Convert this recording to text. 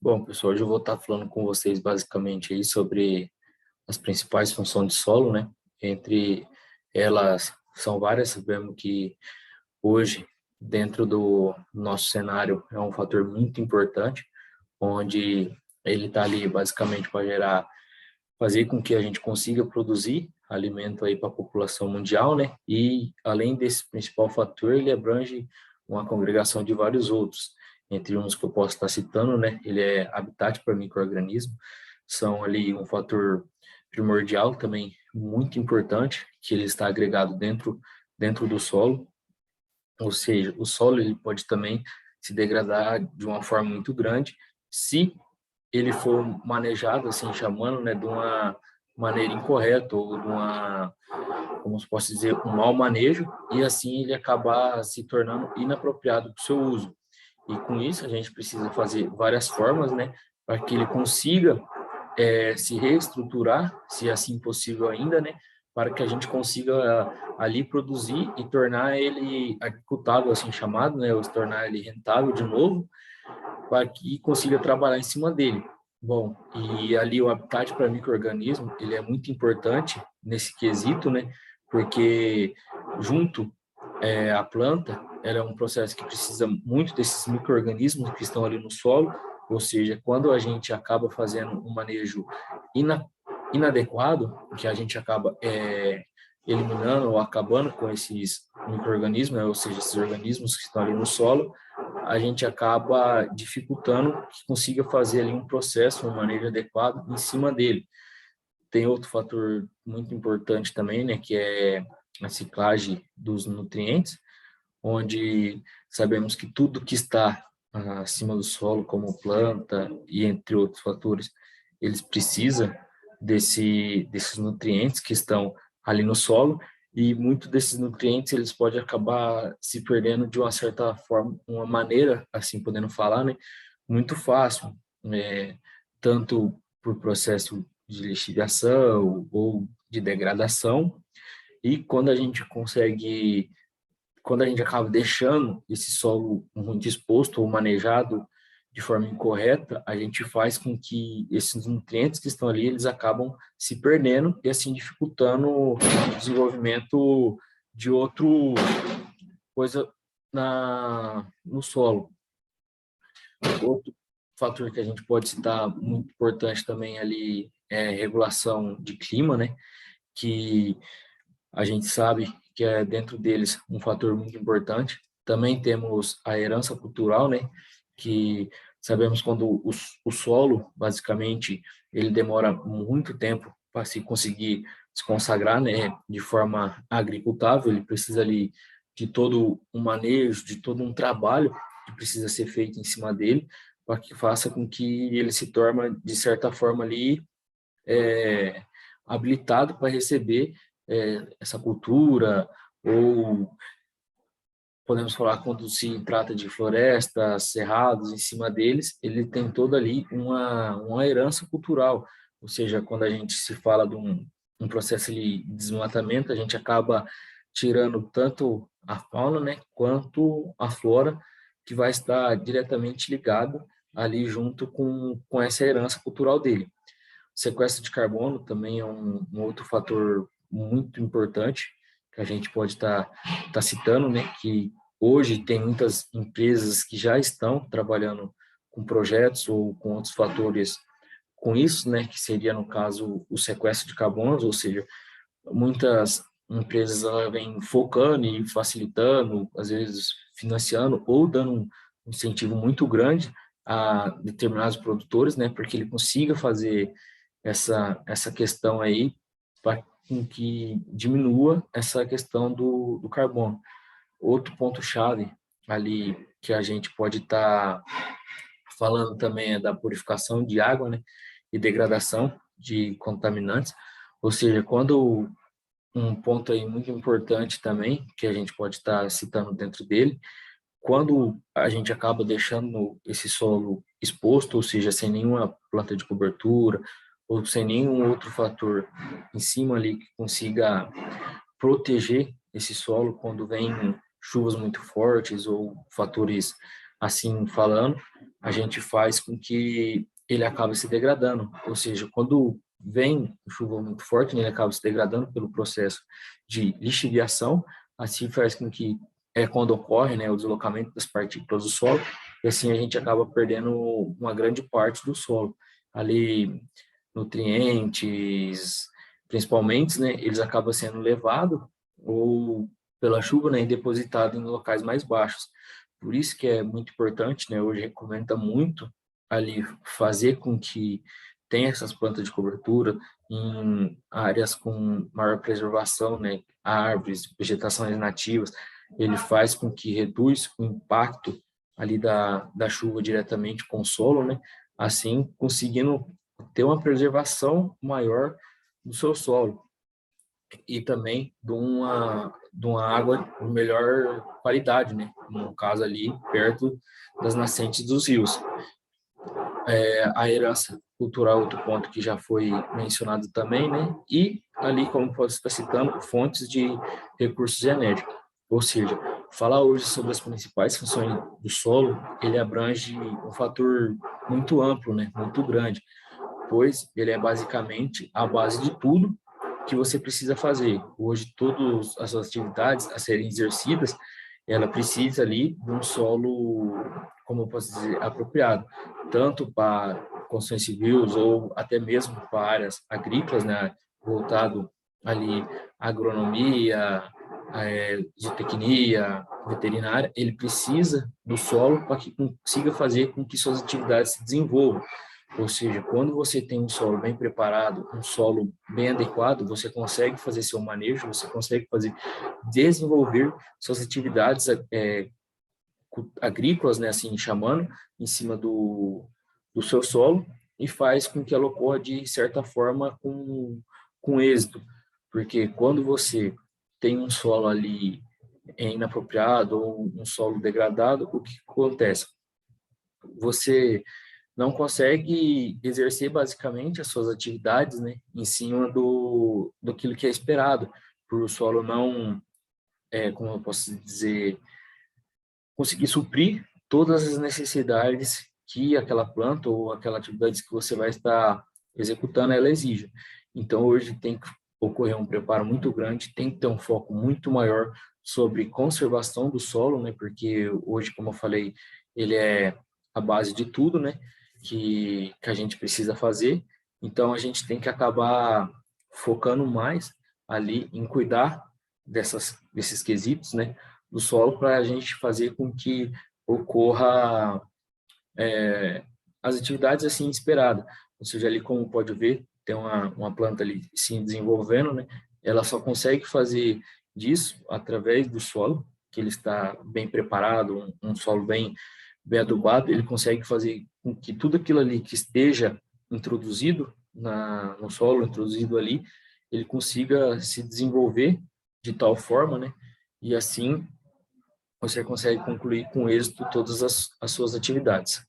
Bom, pessoal, hoje eu vou estar falando com vocês basicamente aí sobre as principais funções de solo, né? Entre elas, são várias, sabemos que hoje, dentro do nosso cenário, é um fator muito importante, onde ele está ali basicamente para fazer com que a gente consiga produzir alimento aí para a população mundial, né? E além desse principal fator, ele abrange uma congregação de vários outros. Entre uns que eu posso estar citando, né? Ele é habitat para micro-organismos, são ali um fator primordial também muito importante, que ele está agregado dentro do solo, ou seja, o solo ele pode também se degradar de uma forma muito grande se ele for manejado, assim, chamando, né, de uma maneira incorreta ou de uma, como se posso dizer, um mau manejo, e assim ele acabar se tornando inapropriado para o seu uso. E com isso a gente precisa fazer várias formas, né, para que ele consiga se reestruturar, se assim possível ainda, né, para que a gente consiga ali produzir e tornar ele agricultável, assim chamado, né, ou se tornar ele rentável de novo, para que consiga trabalhar em cima dele. Bom, e ali o habitat para micro-organismo, ele é muito importante nesse quesito, né? Porque junto à planta, ela é um processo que precisa muito desses micro-organismos que estão ali no solo, ou seja, quando a gente acaba fazendo um manejo ina, inadequado, que a gente acaba eliminando ou acabando com esses micro-organismos, né? Ou seja, esses organismos que estão ali no solo, a gente acaba dificultando que consiga fazer ali um processo, um manejo adequado em cima dele. Tem outro fator muito importante também, né, que é a ciclagem dos nutrientes, onde sabemos que tudo que está acima do solo, como planta e entre outros fatores, eles precisam desses nutrientes que estão ali no solo, e muito desses nutrientes eles podem acabar se perdendo de uma certa forma, uma maneira, assim podendo falar, né, muito fácil, tanto por processo de lixiviação ou de degradação, e quando a gente acaba deixando esse solo muito exposto ou manejado de forma incorreta, a gente faz com que esses nutrientes que estão ali, eles acabam se perdendo e assim dificultando o desenvolvimento de outro coisa no solo. Outro fator que a gente pode citar muito importante também ali é a regulação de clima, né? Que a gente sabe que é dentro deles um fator muito importante. Também temos a herança cultural, né? Que sabemos quando o solo, basicamente, ele demora muito tempo para se conseguir se consagrar, né? De forma agricultável, ele precisa ali de todo um manejo, de todo um trabalho que precisa ser feito em cima dele, para que faça com que ele se torne, de certa forma, ali habilitado para receber essa cultura, ou podemos falar quando se trata de florestas, cerrados, em cima deles, ele tem toda ali uma herança cultural, ou seja, quando a gente se fala de um processo de desmatamento, a gente acaba tirando tanto a fauna, né, quanto a flora, que vai estar diretamente ligado ali junto com essa herança cultural dele. Sequestro de carbono também é um outro fator muito importante que a gente pode tá citando, né? Que hoje tem muitas empresas que já estão trabalhando com projetos ou com outros fatores com isso, né? Que seria, no caso, o sequestro de carbonos, ou seja, muitas empresas ela vêm focando e facilitando, às vezes financiando ou dando um incentivo muito grande a determinados produtores, né? Porque ele consiga fazer essa questão aí para que diminua essa questão do carbono. Outro ponto-chave ali que a gente pode estar falando também é da purificação de água, né, e degradação de contaminantes, ou seja, quando um ponto aí muito importante também, que a gente pode estar citando dentro dele, quando a gente acaba deixando esse solo exposto, ou seja, sem nenhuma planta de cobertura, ou sem nenhum outro fator em cima ali que consiga proteger esse solo quando vem chuvas muito fortes ou fatores assim falando, a gente faz com que ele acabe se degradando. Ou seja, quando vem chuva muito forte, ele acaba se degradando pelo processo de lixiviação, assim faz com que é quando ocorre, né, o deslocamento das partículas do solo, e assim a gente acaba perdendo uma grande parte do solo. Ali, nutrientes, principalmente, né, eles acabam sendo levados ou pela chuva, né, e depositados em locais mais baixos. Por isso que é muito importante, né, hoje recomenda muito ali fazer com que tenha essas plantas de cobertura em áreas com maior preservação, né, árvores, vegetações nativas, ele faz com que reduz o impacto ali da chuva diretamente com o solo, né, assim conseguindo ter uma preservação maior do seu solo e também de uma água de melhor qualidade, né? No caso ali, perto das nascentes dos rios. A herança cultural, outro ponto que já foi mencionado também, né? E ali, como pode estar citando, fontes de recursos genéticos. Ou seja, falar hoje sobre as principais funções do solo, ele abrange um fator muito amplo, né? Muito grande, pois ele é basicamente a base de tudo que você precisa fazer. Hoje, todas as suas atividades a serem exercidas, ela precisa ali de um solo, como eu posso dizer, apropriado, tanto para construções civis ou até mesmo para áreas agrícolas, né, voltado ali à agronomia, zootecnia, veterinária, ele precisa do solo para que consiga fazer com que suas atividades se desenvolvam. Ou seja, quando você tem um solo bem preparado, um solo bem adequado, você consegue fazer seu manejo, você consegue desenvolver suas atividades agrícolas, né, assim chamando, em cima do seu solo e faz com que ela ocorra de certa forma com êxito. Porque quando você tem um solo ali inapropriado ou um solo degradado, o que acontece? Você não consegue exercer basicamente as suas atividades, né, em cima do aquilo que é esperado, por o solo não, como eu posso dizer, conseguir suprir todas as necessidades que aquela planta ou aquela atividade que você vai estar executando, ela exige. Então, hoje tem que ocorrer um preparo muito grande, tem que ter um foco muito maior sobre conservação do solo, né, porque hoje, como eu falei, ele é a base de tudo, né, que a gente precisa fazer. Então, a gente tem que acabar focando mais ali em cuidar desses quesitos, né, do solo para a gente fazer com que ocorra as atividades assim esperadas. Ou seja, ali como pode ver, tem uma planta ali se desenvolvendo, né? Ela só consegue fazer disso através do solo, que ele está bem preparado, um solo bem adubado, ele consegue fazer com que tudo aquilo ali que esteja introduzido no solo, introduzido ali, ele consiga se desenvolver de tal forma, né? E assim você consegue concluir com êxito todas as suas atividades.